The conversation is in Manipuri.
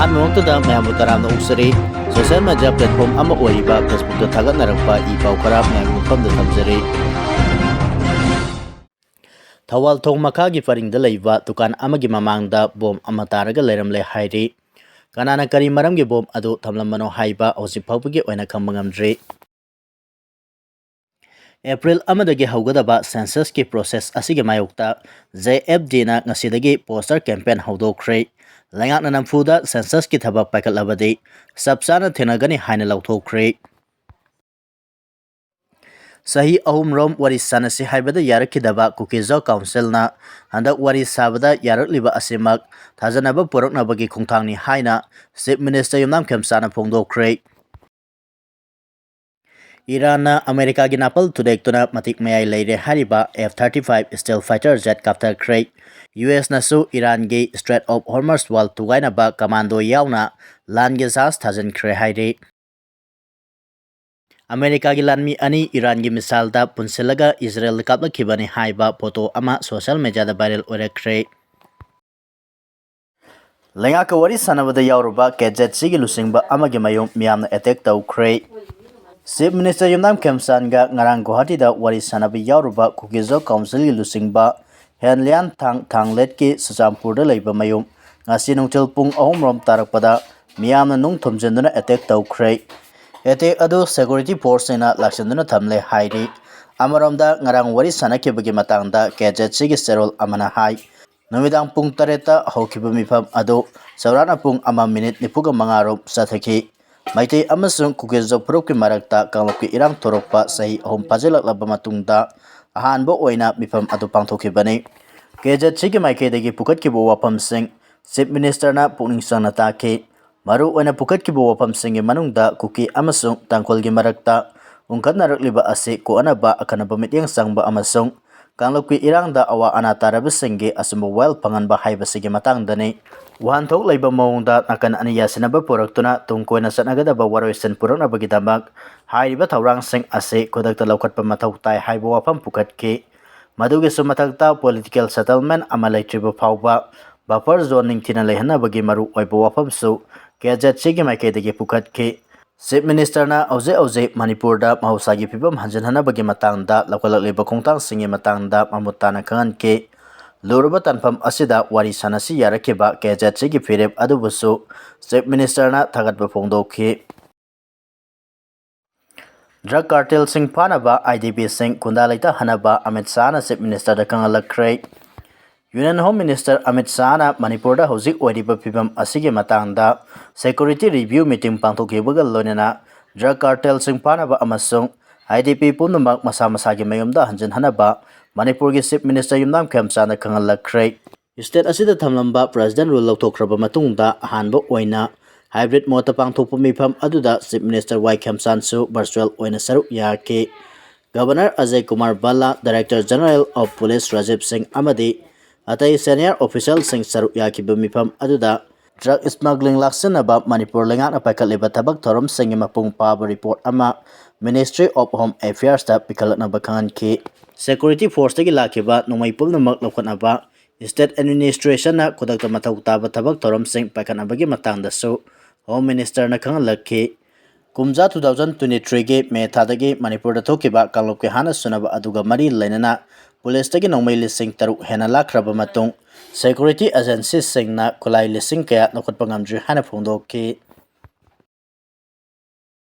ꯑꯍꯥꯟꯕꯃꯛꯇꯗ ꯃꯌꯥꯝꯕꯨ ꯇꯔꯥꯝꯅ ꯑꯣꯛꯆꯔꯤ ꯁꯣꯁꯤꯌꯦꯜ ꯃꯤꯗꯤꯌꯥ ꯄ꯭ꯂꯦꯠꯐꯣꯝ ꯑꯃ ꯑꯣꯏꯔꯤꯕ ꯐꯦꯁꯕꯨꯛꯇ ꯊꯥꯒꯠꯅꯔꯛꯄ ꯏ ꯄꯥꯎ ꯈꯔ ꯃꯌꯥꯝꯒꯤ ꯃꯐꯝꯗ ꯊꯝꯖꯔꯤ꯫ ꯊꯧꯕꯥꯜ ꯊꯣꯡ ꯃꯈꯥꯒꯤ ꯄꯔꯤꯡꯗ ꯂꯩꯕ ꯗꯨꯀꯥꯟ ꯑꯃꯒꯤ ꯃꯃꯥꯡꯗ ꯕꯣꯝ ꯑꯃ ꯇꯥꯔꯒ ꯂꯩꯔꯝꯂꯦ ꯍꯥꯏꯔꯤ꯫ ꯀꯅꯥꯅ ꯀꯔꯤ ꯃꯔꯝꯒꯤ ꯕꯣꯝ ꯑꯗꯨ ꯊꯝꯂꯝꯕꯅꯣ ꯍꯥꯏꯕ ꯍꯧꯖꯤꯛ ꯐꯥꯎꯕꯒꯤ ꯑꯣꯏꯅ ꯈꯪꯕ ꯉꯝꯗ꯭ꯔꯤ꯫ ꯑꯦꯄ꯭ꯔꯤꯜ ꯑꯃꯗꯒꯤ ꯍꯧꯒꯗꯕ ꯁꯦꯟꯁꯁꯀꯤ ꯄ꯭ꯔꯣꯁꯦꯁ ꯑꯁꯤꯒꯤ ꯃꯥꯌꯣꯛꯇ JFDꯅ ꯉꯁꯤꯗꯒꯤ ꯄꯣꯁꯇꯔ ꯀꯦꯝꯄꯦꯟ ꯍꯧꯗꯣꯛꯈ꯭ꯔꯦ꯫ ꯂꯩꯉꯥꯛꯅ ꯅꯝꯐꯨꯗ ꯁꯦꯟꯁꯁꯀꯤ ꯊꯕꯛ ꯄꯥꯏꯈꯠꯂꯕꯗꯤ ꯆꯞ ꯆꯥꯅ ꯊꯦꯡꯅꯒꯅꯤ ꯍꯥꯏꯅ ꯂꯥꯎꯊꯣꯛꯈ꯭ꯔꯦ꯫ ꯆꯍꯤ 3ꯔꯣꯝ ꯋꯥꯔꯤ ꯁꯥꯅꯁꯤ ꯍꯥꯏꯕꯗ ꯌꯥꯔꯛꯈꯤꯗꯕ ꯀꯨꯀꯤꯖ ꯀꯥꯎꯟꯁꯤꯜꯅ ꯍꯟꯗꯛ ꯋꯥꯔꯤ ꯁꯥꯕꯗ ꯌꯥꯔꯛꯂꯤꯕ ꯑꯁꯤꯃꯛ ꯊꯥꯖꯅꯕ ꯄꯨꯔꯛꯅꯕꯒꯤ ꯈꯣꯡꯊꯥꯡꯅꯤ ꯍꯥꯏꯅ ꯆꯤꯐ ꯃꯤꯅꯤꯁꯇꯔ ꯌꯨꯝꯅꯥꯝ ꯈꯦꯝꯆꯥꯅ ꯐꯣꯡꯗꯣꯛꯈ꯭ꯔꯦ꯫ ꯏꯔꯥꯟꯅ ꯑꯃꯦꯔꯤꯀꯥꯒꯤ ꯅꯥꯄꯜ ꯊꯨꯗꯦꯛꯇꯨꯅ ꯃꯇꯤꯛ ꯃꯌꯥꯏ ꯂꯩꯔꯦ ꯍꯥꯏꯔꯤꯕ F-35 ꯁ꯭ꯇꯤꯜ ꯐꯥꯏꯇꯔ ꯖꯦꯠ ꯀꯥꯞꯊꯈ꯭ꯔꯦ꯫ ꯌꯨꯑꯦꯁꯅꯁꯨ ꯏꯔꯥꯟꯒꯤ ꯁ꯭ꯇ꯭ꯔꯦꯠ ꯑꯣꯐ ꯍꯣꯔꯃꯁ ꯋꯥꯜ ꯊꯨꯒꯥꯏꯅꯕ ꯀꯃꯥꯟꯗꯣ ꯌꯥꯎꯅ ꯂꯥꯟꯒꯤ ꯖꯍꯥꯖ ꯊꯥꯖꯤꯟꯈ꯭ꯔꯦ ꯍꯥꯏꯔꯤ꯫ ꯑꯃꯦꯔꯤꯀꯥꯒꯤ ꯂꯥꯟꯃꯤ ꯑꯅꯤ ꯏꯔꯥꯟꯒꯤ ꯃꯤꯁꯥꯏꯜꯗ ꯄꯨꯟꯁꯤꯜꯂꯒ ꯏꯖꯔꯦꯜꯗ ꯀꯥꯞꯂꯛꯈꯤꯕꯅꯤ ꯍꯥꯏꯕ ꯐꯣꯇꯣ ꯑꯃ ꯁꯣꯁꯤꯌꯦꯜ ꯃꯤꯗꯤꯌꯥꯗ ꯚꯥꯏꯔꯦꯜ ꯑꯣꯏꯔꯛꯈ꯭ꯔꯦ꯫ ꯂꯩꯉꯥꯛꯀ ꯋꯥꯔꯤ ꯁꯥꯅꯕꯗ ꯌꯥꯎꯔꯨꯕ KZCꯒꯤ ꯂꯨꯆꯤꯡꯕ ꯑꯃꯒꯤ ꯃꯌꯨꯝ ꯃꯤꯌꯥꯝꯅ ꯑꯦꯇꯦꯛ ꯇꯧꯈ꯭ꯔꯦ꯫ ꯆꯤꯐ ꯃꯤꯅꯤꯁꯇꯔ ꯌꯨꯝꯅꯥꯝ ꯈꯦꯝꯆꯥꯟꯒ ꯉꯔꯥꯡ ꯒꯨꯋꯥꯍꯥꯇꯤꯗ ꯋꯥꯔꯤ ꯁꯥꯅꯕ ꯌꯥꯎꯔꯨꯕ ꯀꯨꯀꯤꯖ ꯀꯥꯎꯟꯁꯤꯜꯒꯤ ꯂꯨꯆꯤꯡꯕ ꯍꯦꯟꯂꯤꯌꯥꯟ ꯊꯥꯡꯂꯦꯠꯀꯤ ꯆꯨꯔꯆꯥꯟꯄꯨꯔꯗ ꯂꯩꯕ ꯃꯌꯨꯝ ꯉꯁꯤ ꯅꯨꯡꯊꯤꯜ ꯄꯨꯡ 3ꯔꯣꯝ ꯇꯥꯔꯛꯄꯗ ꯃꯤꯌꯥꯝꯅ ꯅꯨꯡ ꯊꯣꯝꯖꯤꯟꯗꯨꯅ ꯑꯦꯇꯦꯛ ꯇꯧꯈ꯭ꯔꯦ꯫ ꯑꯦꯇꯦꯛ ꯑꯗꯨ ꯁꯦꯀ꯭ꯌꯨꯔꯤꯇꯤ ꯐꯣꯔꯁꯁꯤꯡꯅ ꯂꯥꯛꯁꯤꯟꯗꯨꯅ ꯊꯝꯂꯦ ꯍꯥꯏꯔꯤ꯫ ꯑꯃꯔꯣꯝꯗ ꯉꯔꯥꯡ ꯋꯥꯔꯤ ꯁꯥꯅꯈꯤꯕꯒꯤ ꯃꯇꯥꯡꯗ KZCꯒꯤ ꯆꯦꯔꯣꯜ ꯑꯃꯅ ꯍꯥꯏ ꯅꯨꯃꯤꯗꯥꯡ ꯄꯨꯡ 8ꯗ ꯍꯧꯈꯤꯕ ꯃꯤꯐꯝ ꯑꯗꯨ ꯆꯥꯎꯔꯥꯛꯅ ꯄꯨꯡ 1:45ꯔꯣꯝ ꯆꯠꯊꯈꯤ꯫ ꯃꯩꯇꯩ ꯑꯃꯁꯨꯡ ꯀꯨꯀꯤꯖ ꯐꯨꯔꯨꯞꯀꯤ ꯃꯔꯛꯇ ꯀꯥꯡꯂꯨꯞꯀꯤ ꯏꯔꯥꯡ ꯊꯣꯔꯛꯄ ꯆꯍꯤ 3 ꯐꯥꯖꯤꯜꯂꯛꯂꯕ ꯃꯇꯨꯡꯗ ꯑꯍꯥꯟꯕ ꯑꯣꯏꯅ ꯃꯤꯐꯝ ꯑꯗꯨ ꯄꯥꯡꯊꯣꯛꯈꯤꯕꯅꯤ꯫ KZCꯒꯤ ꯃꯥꯏꯀꯩꯗꯒꯤ ꯄꯨꯈꯠꯈꯤꯕ ꯋꯥꯐꯝꯁꯤꯡ ꯆꯤꯐ ꯃꯤꯅꯤꯁꯇꯔꯅ ꯄꯨꯛꯅꯤꯡ ꯆꯪꯅ ꯇꯥꯈꯤ꯫ ꯃꯔꯨꯑꯣꯏꯅ ꯄꯨꯈꯠꯈꯤꯕ ꯋꯥꯐꯝꯁꯤꯡꯒꯤ ꯃꯅꯨꯡꯗ ꯀꯨꯀꯤ ꯑꯃꯁꯨꯡ ꯇꯥꯡꯈꯨꯜꯒꯤ ꯃꯔꯛꯇ ꯎꯪꯈꯠꯅꯔꯛꯂꯤꯕ ꯑꯁꯤ ꯀꯣꯛꯍꯟꯅꯕ ꯑꯈꯟꯅꯕ ꯃꯤꯠꯌꯦꯡ ꯆꯪꯕ ꯑꯃꯁꯨꯡ ꯀꯥꯡꯂꯨꯞꯀꯤ ꯏꯔꯥꯡꯗ ꯑꯋꯥ ꯑꯅꯥ ꯇꯥꯔꯕꯁꯤꯡꯒꯤ ꯑꯆꯨꯝꯕ ꯋꯥꯌꯦꯜ ꯐꯪꯍꯟꯕ ꯍꯥꯏꯕꯁꯤꯒꯤ ꯃꯇꯥꯡꯗꯅꯤ꯫ ꯋꯥꯍꯟꯊꯣꯛ ꯂꯩꯕ ꯃꯑꯣꯡꯗ ꯅꯥꯀꯟ ꯑꯅꯤ ꯌꯥꯁꯤꯟꯅꯕ ꯄꯨꯔꯛꯇꯨꯅ ꯇꯨꯡ ꯀꯣꯏꯅ ꯆꯠꯅꯒꯗꯕ ꯋꯥꯔꯣꯏꯁꯤꯟ ꯄꯨꯔꯛꯅꯕꯒꯤꯗꯃꯛ ꯍꯥꯏꯔꯤꯕ ꯊꯧꯔꯥꯡꯁꯤꯡ ꯑꯁꯤ ꯈꯨꯗꯛꯇ ꯂꯧꯈꯠꯄ ꯃꯊꯧ ꯇꯥꯏ ꯍꯥꯏꯕ ꯋꯥꯐꯝ ꯄꯨꯈꯠꯈꯤ꯫ ꯃꯗꯨꯒꯤꯁꯨ ꯃꯊꯛꯇ ꯄꯣꯂꯤꯇꯤꯀꯦꯜ ꯁꯦꯇꯜꯃꯦꯟꯠ ꯑꯃ ꯂꯩꯇ꯭ꯔꯤꯕ ꯐꯥꯎꯕ ꯕꯐꯔ ꯖꯣꯟ ꯅꯤꯡꯊꯤꯅ ꯂꯩꯍꯟꯅꯕꯒꯤ ꯃꯔꯨꯑꯣꯏꯕ ꯋꯥꯐꯝꯁꯨ KZCꯒꯤ ꯃꯥꯏꯀꯩꯗꯒꯤ ꯄꯨꯈꯠꯈꯤ꯫ ꯆꯤꯐ ꯃꯤꯅꯤꯁꯇꯔꯅ ꯍꯧꯖꯤꯛ ꯃꯅꯤꯄꯨꯔꯗ ꯃꯍꯧꯁꯥꯒꯤ ꯐꯤꯕꯝ ꯍꯟꯖꯤꯟꯍꯟꯅꯕꯒꯤ ꯃꯇꯥꯡꯗ ꯂꯧꯈꯠꯂꯛꯂꯤꯕ ꯈꯣꯡꯊꯥꯡꯁꯤꯡꯒꯤ ꯃꯇꯥꯡꯗ ꯃꯃꯨꯠ ꯇꯥꯅ ꯈꯪꯍꯟꯈꯤ꯫ ꯂꯨꯔꯕ ꯇꯥꯟꯐꯝ ꯑꯁꯤꯗ ꯋꯥꯔꯤ ꯁꯥꯅꯁꯤ ꯌꯥꯔꯛꯈꯤꯕ KZCꯒꯤ ꯐꯤꯔꯦꯞ ꯑꯗꯨꯕꯨꯁꯨ ꯆꯤꯐ ꯃꯤꯅꯤꯁꯇꯔꯅ ꯊꯥꯒꯠꯄ ꯐꯣꯡꯗꯣꯛꯈꯤ꯫ ꯗ꯭ꯔꯒ ꯀꯥꯔꯇꯦꯜꯁꯤꯡ ꯐꯥꯅꯕ IDPꯁꯤꯡ ꯈꯨꯟꯗꯥ ꯂꯩꯇꯥꯍꯟꯅꯕ ꯑꯃꯤꯠ ꯁꯥꯍꯅ ꯆꯤꯐ ꯃꯤꯅꯤꯁꯇꯔꯗ ꯈꯪꯍꯜꯂꯛꯈ꯭ꯔꯦ꯫ ꯌꯨꯅꯤꯌꯟ ꯍꯣꯝ ꯃꯤꯅꯤꯁꯇꯔ ꯑꯃꯤꯠ ꯁꯥꯍꯅ ꯃꯅꯤꯄꯨꯔꯗ ꯍꯧꯖꯤꯛ ꯑꯣꯏꯔꯤꯕ ꯐꯤꯕꯝ ꯑꯁꯤꯒꯤ ꯃꯇꯥꯡꯗ ꯁꯦꯀ꯭ꯌꯨꯔꯤꯇꯤ ꯔꯤꯚꯤꯌꯨ ꯃꯤꯇꯤꯡ ꯄꯥꯡꯊꯣꯛꯈꯤꯕꯒ ꯂꯣꯏꯅꯅ ꯗ꯭ꯔꯒ ꯀꯥꯔꯇꯦꯜꯁꯤꯡ ꯐꯥꯅꯕ ꯑꯃꯁꯨꯡ IDP ꯄꯨꯝꯅꯃꯛ ꯃꯁꯥ ꯃꯁꯥꯒꯤ ꯃꯌꯨꯝꯗ ꯍꯟꯖꯤꯟꯍꯟꯅꯕ ꯃꯅꯤꯄꯨꯔꯒꯤ ꯆꯤꯐ ꯃꯤꯅꯤꯁꯇꯔ ꯌꯨꯝꯅꯥꯝ ꯈꯦꯝꯆꯥꯟꯗ ꯈꯪꯍꯜꯂꯛꯈ꯭ꯔꯦ꯫ ꯁ꯭ꯇꯦꯠ ꯑꯁꯤꯗ ꯊꯝꯂꯝꯕ ꯄ꯭ꯔꯦꯁꯤꯗꯦꯟꯠ ꯔꯨꯜ ꯂꯧꯊꯣꯛꯈ꯭ꯔꯕ ꯃꯇꯨꯡꯗ ꯑꯍꯥꯟꯕ ꯑꯣꯏꯅ ꯍꯥꯏꯕ꯭ꯔꯤꯗ ꯃꯣꯗꯇ ꯄꯥꯡꯊꯣꯛꯄ ꯃꯤꯐꯝ ꯑꯗꯨꯗ ꯆꯤꯐ ꯃꯤꯅꯤꯁꯇꯔ ꯋꯥꯏ ꯈꯦꯝꯆꯥꯟꯗꯁꯨ ꯚꯔꯆꯨꯑꯦꯜ ꯑꯣꯏꯅ ꯁꯔꯨꯛ ꯌꯥꯈꯤ꯫ Governor Ajay Kumar Bhalla, director general of police Rajiv Singh ꯑꯃꯗꯤ ꯑꯇꯩ ꯁꯦꯅꯤꯌꯔ ꯑꯣꯐꯤꯁꯤꯌꯦꯜꯁꯤꯡ ꯁꯔꯨꯛ ꯌꯥꯈꯤꯕ ꯃꯤꯐꯝ ꯑꯗꯨꯗ ꯗ꯭ꯔꯒ ꯁ꯭ꯃꯒ꯭ꯂꯤꯡ ꯂꯥꯛꯁꯤꯟꯅꯕ ꯃꯅꯤꯄꯨꯔ ꯂꯩꯉꯥꯛꯅ ꯄꯥꯏꯈꯠꯂꯤꯕ ꯊꯕꯛ ꯊꯧꯔꯝꯁꯤꯡꯒꯤ ꯃꯄꯨꯡ ꯐꯥꯕ ꯔꯤꯄꯣꯔꯠ ꯑꯃ ꯃꯤꯅꯤꯁꯇ꯭ꯔꯤ ꯑꯣꯐ ꯍꯣꯝ ꯑꯦꯐꯤꯌꯔꯁꯇ ꯄꯤꯈꯠꯂꯛꯅꯕ ꯈꯪꯍꯟꯈꯤ꯫ ꯁꯦꯀ꯭ꯌꯨꯔꯤꯇꯤ ꯐꯣꯔꯁꯇꯒꯤ ꯂꯥꯛꯈꯤꯕ ꯅꯣꯡꯃꯩ ꯄꯨꯝꯅꯃꯛ ꯂꯧꯈꯠꯅꯕ ꯁ꯭ꯇꯦꯠ ꯑꯦꯗꯃꯤꯅꯤꯁꯇ꯭ꯔꯦꯁꯟꯅ ꯈꯨꯗꯛꯇ ꯃꯊꯧ ꯇꯥꯕ ꯊꯕꯛ ꯊꯧꯔꯝꯁꯤꯡ ꯄꯥꯏꯈꯠꯅꯕꯒꯤ ꯃꯇꯥꯡꯗꯁꯨ ꯍꯣꯝ ꯃꯤꯅꯤꯁꯇꯔꯅ ꯈꯪꯍꯜꯂꯛꯈꯤ꯫ ꯀꯨꯝꯖꯥ 2023ꯒꯤ ꯃꯦ ꯊꯥꯗꯒꯤ ꯃꯅꯤꯄꯨꯔꯗ ꯊꯣꯛꯈꯤꯕ ꯀꯥꯡꯂꯨꯞꯀꯤ ꯍꯥꯟꯅ ꯁꯨꯅꯕ ꯑꯗꯨꯒ ꯃꯔꯤ ꯂꯩꯅꯅ ꯄꯨꯂꯤꯁꯇꯒꯤ ꯅꯣꯡꯃꯩ ꯂꯤꯁꯤꯡ 6 ꯍꯦꯟꯅ ꯂꯥꯛꯈ꯭ꯔꯕ ꯃꯇꯨꯡ ꯁꯦꯀ꯭ꯌꯨꯔꯤꯇꯤ ꯑꯦꯖꯦꯟꯁꯤꯁꯤꯡꯅ ꯈꯨꯠꯂꯥꯏ ꯂꯤꯁꯤꯡ ꯀꯌꯥ ꯂꯧꯈꯠꯄ ꯉꯝꯗ꯭ꯔꯤ ꯍꯥꯏꯅ ꯐꯣꯡꯗꯣꯛꯈꯤ꯫